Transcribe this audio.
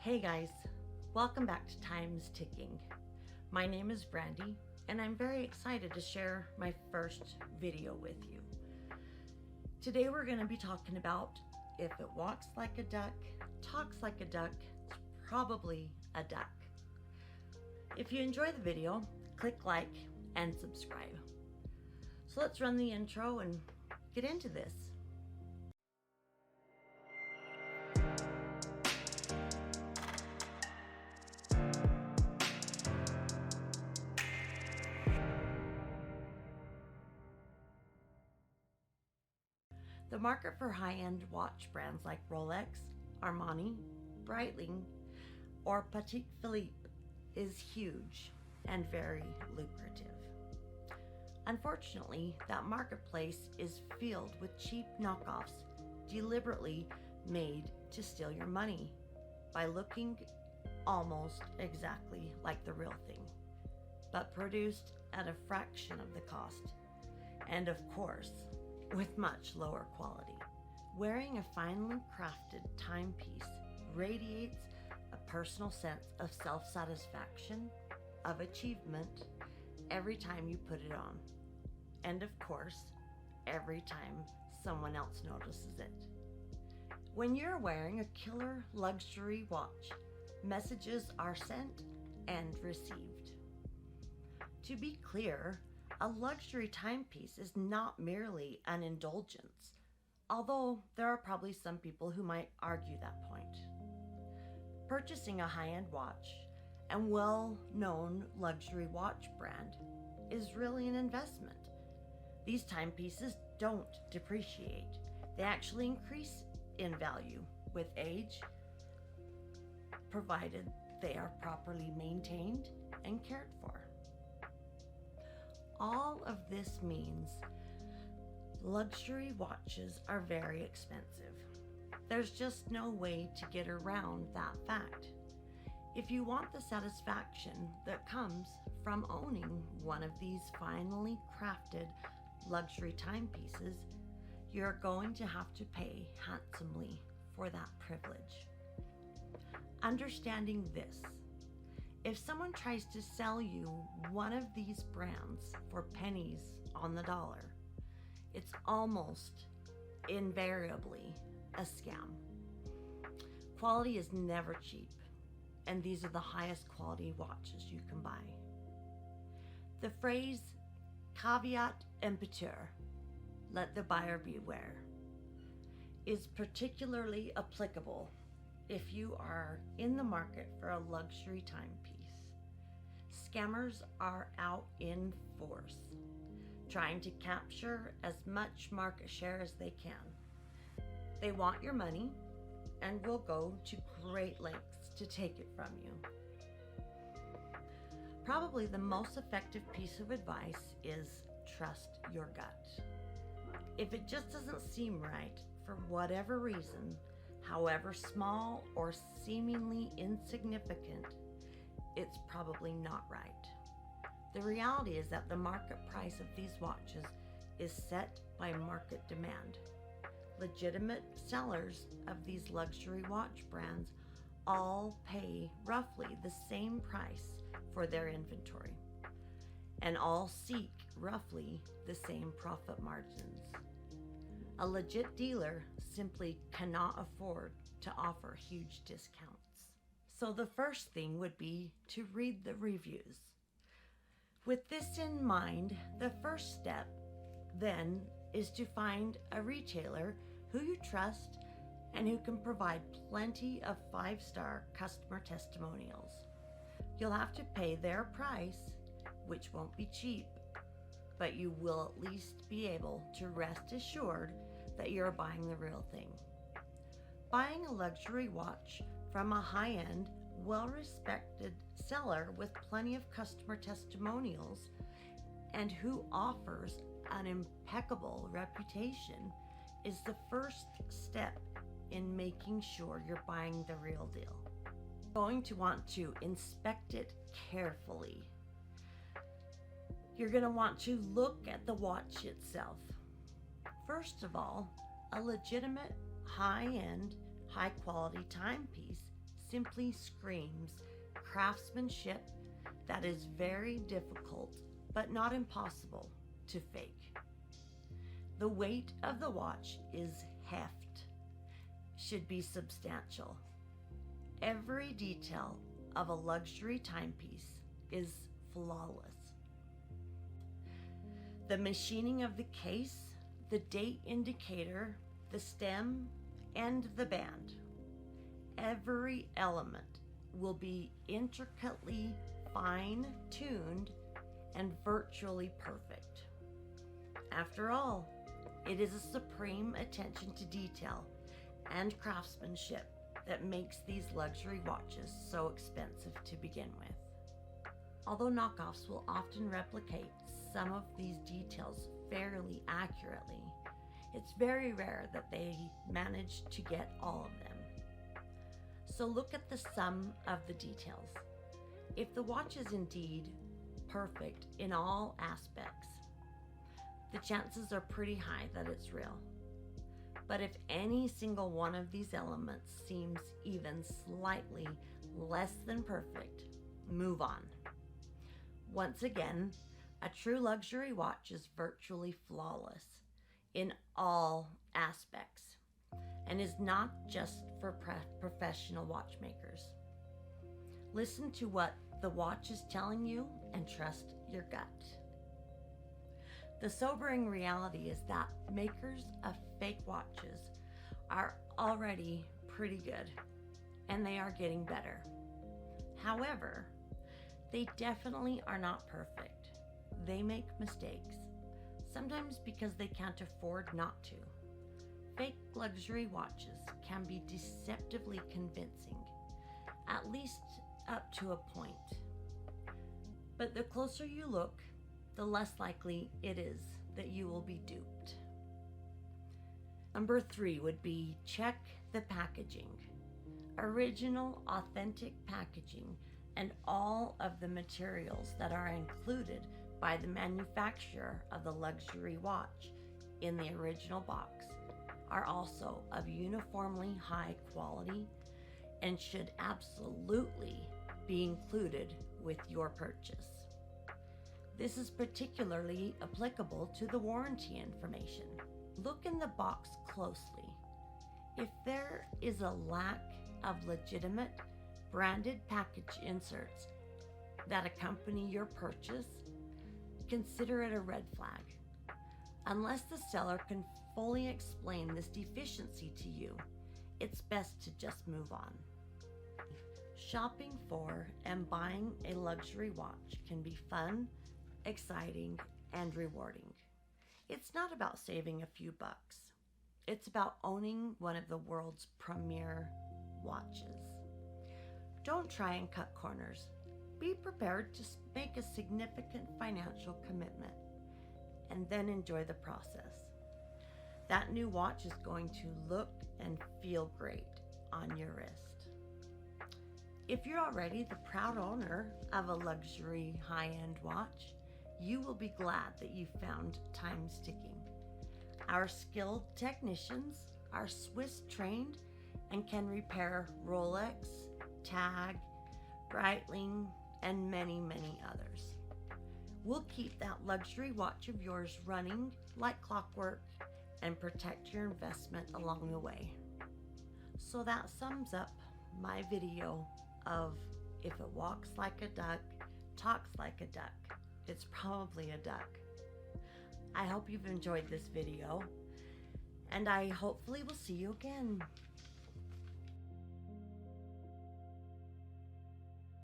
Hey guys, welcome back to Time's Ticking. My name is Brandy, and I'm very excited to share my first video with you. Today we're going to be talking about if it walks like a duck, talks like a duck, it's probably a duck. If you enjoy the video, click like and subscribe. So let's run the intro and get into this. The market for high-end watch brands like Rolex, Armani, Breitling, or Patek Philippe is huge and very lucrative. Unfortunately, that marketplace is filled with cheap knockoffs deliberately made to steal your money by looking almost exactly like the real thing, but produced at a fraction of the cost, and of course, with much lower quality. Wearing a finely crafted timepiece radiates a personal sense of self-satisfaction, of achievement, every time you put it on. And of course, every time someone else notices it. When you're wearing a killer luxury watch, messages are sent and received. To be clear, a luxury timepiece is not merely an indulgence, although there are probably some people who might argue that point. Purchasing a high-end watch and well-known luxury watch brand is really an investment. These timepieces don't depreciate. They actually increase in value with age, provided they are properly maintained and cared for. All of this means luxury watches are very expensive. There's just no way to get around that fact. If you want the satisfaction that comes from owning one of these finely crafted luxury timepieces, you're going to have to pay handsomely for that privilege. Understanding this, if someone tries to sell you one of these brands for pennies on the dollar, it's almost invariably a scam. Quality is never cheap, and these are the highest quality watches you can buy. The phrase caveat emptor, let the buyer beware, is particularly applicable if you are in the market for a luxury timepiece. Scammers are out in force, trying to capture as much market share as they can. They want your money and will go to great lengths to take it from you. Probably the most effective piece of advice is trust your gut. If it just doesn't seem right for whatever reason, however small or seemingly insignificant, it's probably not right. The reality is that the market price of these watches is set by market demand. Legitimate sellers of these luxury watch brands all pay roughly the same price for their inventory, and all seek roughly the same profit margins. A legit dealer simply cannot afford to offer huge discounts. So the first thing would be to read the reviews. With this in mind, the first step then is to find a retailer who you trust and who can provide plenty of 5-star customer testimonials. You'll have to pay their price, which won't be cheap, but you will at least be able to rest assured that you're buying the real thing. Buying a luxury watch from a high-end, well-respected seller with plenty of customer testimonials and who offers an impeccable reputation is the first step in making sure you're buying the real deal. You're going to want to inspect it carefully. You're going to want to look at the watch itself. First of all, a legitimate high-end, high-quality timepiece simply screams craftsmanship that is very difficult but not impossible to fake. The weight of the watch is heft, should be substantial. Every detail of a luxury timepiece is flawless. The machining of the case, the date indicator, the stem, and the band. Every element will be intricately fine-tuned and virtually perfect. After all, it is a supreme attention to detail and craftsmanship that makes these luxury watches so expensive to begin with. Although knockoffs will often replicate some of these details fairly accurately, it's very rare that they manage to get all of them. So look at the sum of the details. If the watch is indeed perfect in all aspects, the chances are pretty high that it's real. But if any single one of these elements seems even slightly less than perfect, move on. Once again, a true luxury watch is virtually flawless in all aspects and is not just for professional watchmakers. Listen to what the watch is telling you and trust your gut. The sobering reality is that makers of fake watches are already pretty good, and they are getting better. However, they definitely are not perfect. They make mistakes, sometimes because they can't afford not to. Fake luxury watches can be deceptively convincing, at least up to a point. But the closer you look, the less likely it is that you will be duped. Number 3 would be check the packaging. Original, authentic packaging and all of the materials that are included by the manufacturer of the luxury watch in the original box are also of uniformly high quality and should absolutely be included with your purchase. This is particularly applicable to the warranty information. Look in the box closely. If there is a lack of legitimate branded package inserts that accompany your purchase, consider it a red flag. Unless the seller can fully explain this deficiency to you, it's best to just move on. Shopping for and buying a luxury watch can be fun, exciting, and rewarding. It's not about saving a few bucks. It's about owning one of the world's premier watches. Don't try and cut corners. Be prepared to make a significant financial commitment and then enjoy the process. That new watch is going to look and feel great on your wrist. If you're already the proud owner of a luxury high-end watch, you will be glad that you found Time Sticking. Our skilled technicians are Swiss trained and can repair Rolex, Tag, Breitling, and many, many others. We'll keep that luxury watch of yours running like clockwork and protect your investment along the way. So that sums up my video of if it walks like a duck, talks like a duck, it's probably a duck. I hope you've enjoyed this video, and I hopefully will see you again.